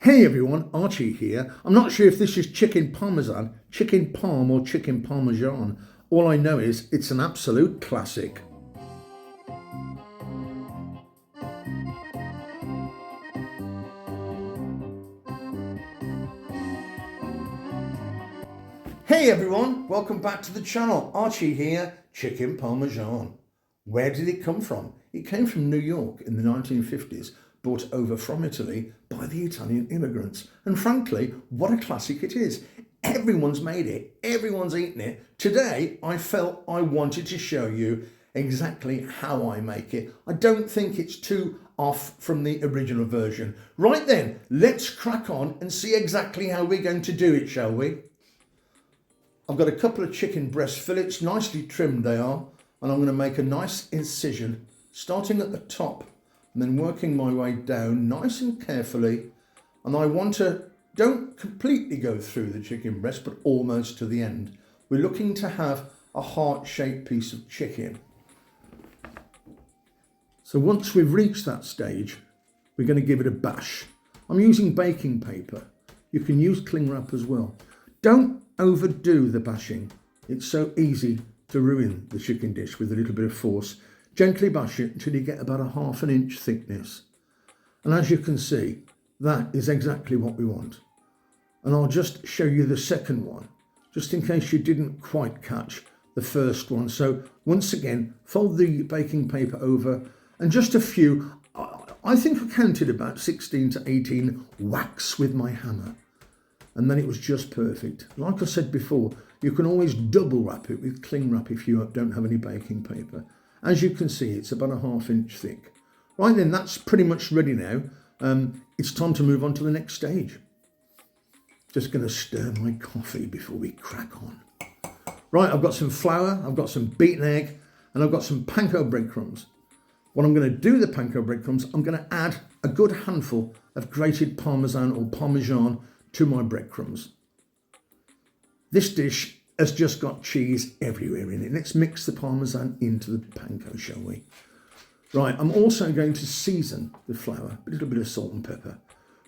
Hey everyone, Archie here. I'm not sure if this is chicken parmesan, chicken parm or chicken parmigiana. All I know is it's an absolute classic. Hey everyone, welcome back to the channel. Archie here, chicken parmesan. Where did it come from? It came from New York in the 1950s. Brought over from Italy by the Italian immigrants. And frankly, what a classic it is. Everyone's made it, everyone's eaten it. Today, I felt I wanted to show you exactly how I make it. I don't think it's too off from the original version. Right then, let's crack on and see exactly how we're going to do it, shall we? I've got a couple of chicken breast fillets, nicely trimmed they are, and I'm going to make a nice incision, starting at the top and then working my way down nice and carefully. And I want to, don't completely go through the chicken breast, but almost to the end. We're looking to have a heart-shaped piece of chicken. So once we've reached that stage, we're going to give it a bash. I'm using baking paper. You can use cling wrap as well. Don't overdo the bashing. It's so easy to ruin the chicken dish with a little bit of force. Gently bash it until you get about a ½ inch thickness. And as you can see, that is exactly what we want. And I'll just show you the second one, just in case you didn't quite catch the first one. So once again, fold the baking paper over and just a few, I think I counted about 16 to 18 whacks with my hammer. And then it was just perfect. Like I said before, you can always double wrap it with cling wrap if you don't have any baking paper. As you can see, it's about a ½ inch thick. Right then, that's pretty much ready now. It's time to move on to the next stage. Just going to stir my coffee before we crack on. Right, I've got some flour, I've got some beaten egg, and I've got some panko breadcrumbs. What I'm going to do with the panko breadcrumbs, I'm going to add a good handful of grated parmesan or parmigiana to my breadcrumbs. This dish has just got cheese everywhere in it. Let's mix the parmesan into the panko, shall we? Right, I'm also going to season the flour, a little bit of salt and pepper.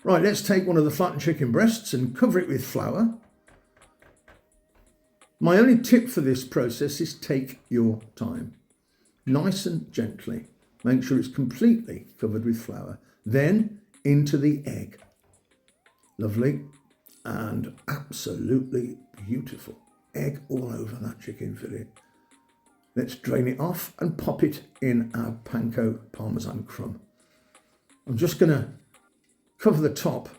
Right, let's take one of the flattened chicken breasts and cover it with flour. My only tip for this process is take your time. Nice and gently. Make sure it's completely covered with flour. Then into the egg. Lovely and absolutely beautiful. Egg all over that chicken fillet. Let's drain it off and pop it in our panko parmesan crumb. I'm just going to cover the top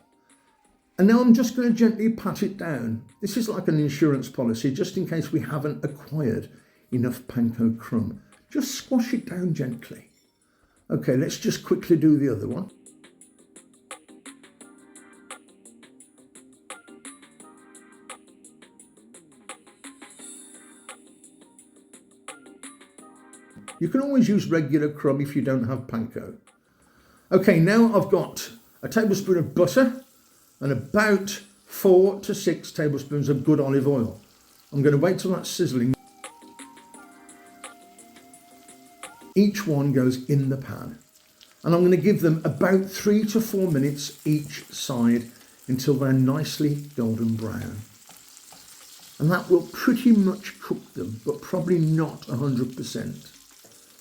and now I'm just going to gently pat it down. This is like an insurance policy, just in case we haven't acquired enough panko crumb. Just squash it down gently. Okay, let's just quickly do the other one. You can always use regular crumb if you don't have panko. Okay, now I've got a tablespoon of butter and about 4 to 6 tablespoons of good olive oil. I'm going to wait till that's sizzling. Each one goes in the pan. And I'm going to give them about 3 to 4 minutes each side until they're nicely golden brown. And that will pretty much cook them, but probably not 100%.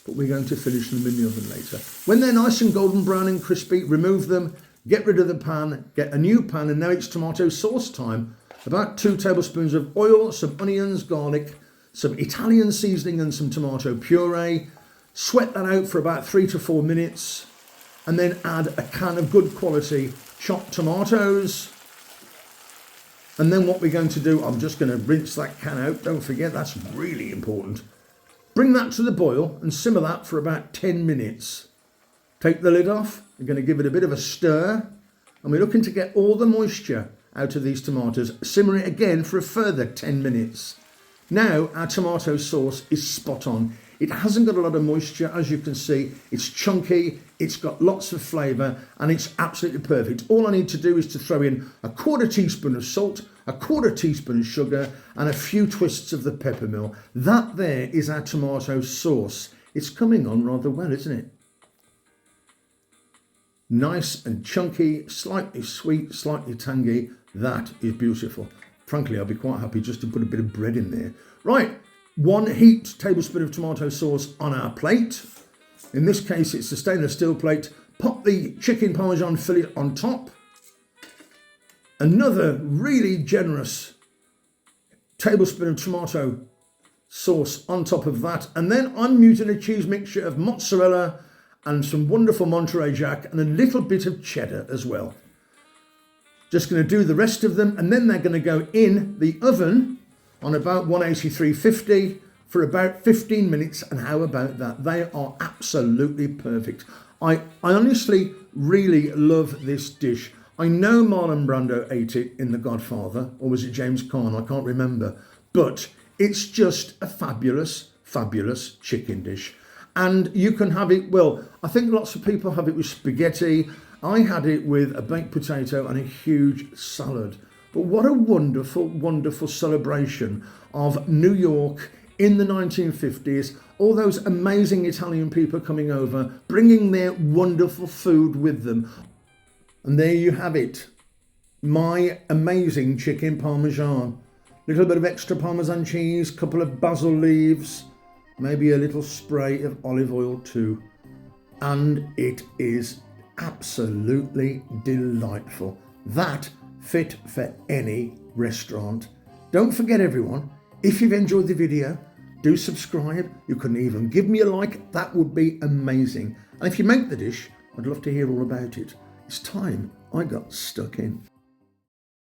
But we're going to finish them in the oven later. When they're nice and golden brown and crispy, remove them, get rid of the pan, get a new pan, and now it's tomato sauce time. About 2 tablespoons of oil, some onions, garlic, some Italian seasoning and some tomato puree. Sweat that out for about 3 to 4 minutes, and then add a can of good quality chopped tomatoes. And then what we're going to do, I'm just going to rinse that can out. Don't forget, that's really important. Bring that to the boil and simmer that for about 10 minutes. Take the lid off. We're going to give it a bit of a stir. And we're looking to get all the moisture out of these tomatoes. Simmer it again for a further 10 minutes. Now our tomato sauce is spot on. It hasn't got a lot of moisture, as you can see. It's chunky, it's got lots of flavour, and it's absolutely perfect. All I need to do is to throw in a ¼ teaspoon of salt, a ¼ teaspoon of sugar, and a few twists of the pepper mill. That there is our tomato sauce. It's coming on rather well, isn't it? Nice and chunky, slightly sweet, slightly tangy. That is beautiful. Frankly, I'll be quite happy just to put a bit of bread in there. Right, 1 heaped tablespoon of tomato sauce on our plate. In this case, it's a stainless steel plate. Pop the chicken Parmesan fillet on top. Another really generous tablespoon of tomato sauce on top of that. And then I'm using a cheese mixture of mozzarella and some wonderful Monterey Jack and a little bit of cheddar as well. Just going to do the rest of them, and then they're going to go in the oven on about 183.50 for about 15 minutes. And how about that? They are absolutely perfect. I honestly really love this dish. I know Marlon Brando ate it in The Godfather, or was it James Caan? I can't remember. But it's just a fabulous, fabulous chicken dish. And you can have it, well, I think lots of people have it with spaghetti. I had it with a baked potato and a huge salad. But what a wonderful, wonderful celebration of New York in the 1950s. All those amazing Italian people coming over, bringing their wonderful food with them. And there you have it. My amazing chicken parmesan. Little bit of extra Parmesan cheese, couple of basil leaves, maybe a little spray of olive oil too. And it is absolutely delightful. That fit for any restaurant. Don't forget everyone, if you've enjoyed the video, do subscribe. You can even give me a like. That would be amazing. And if you make the dish, I'd love to hear all about it. It's time I got stuck in.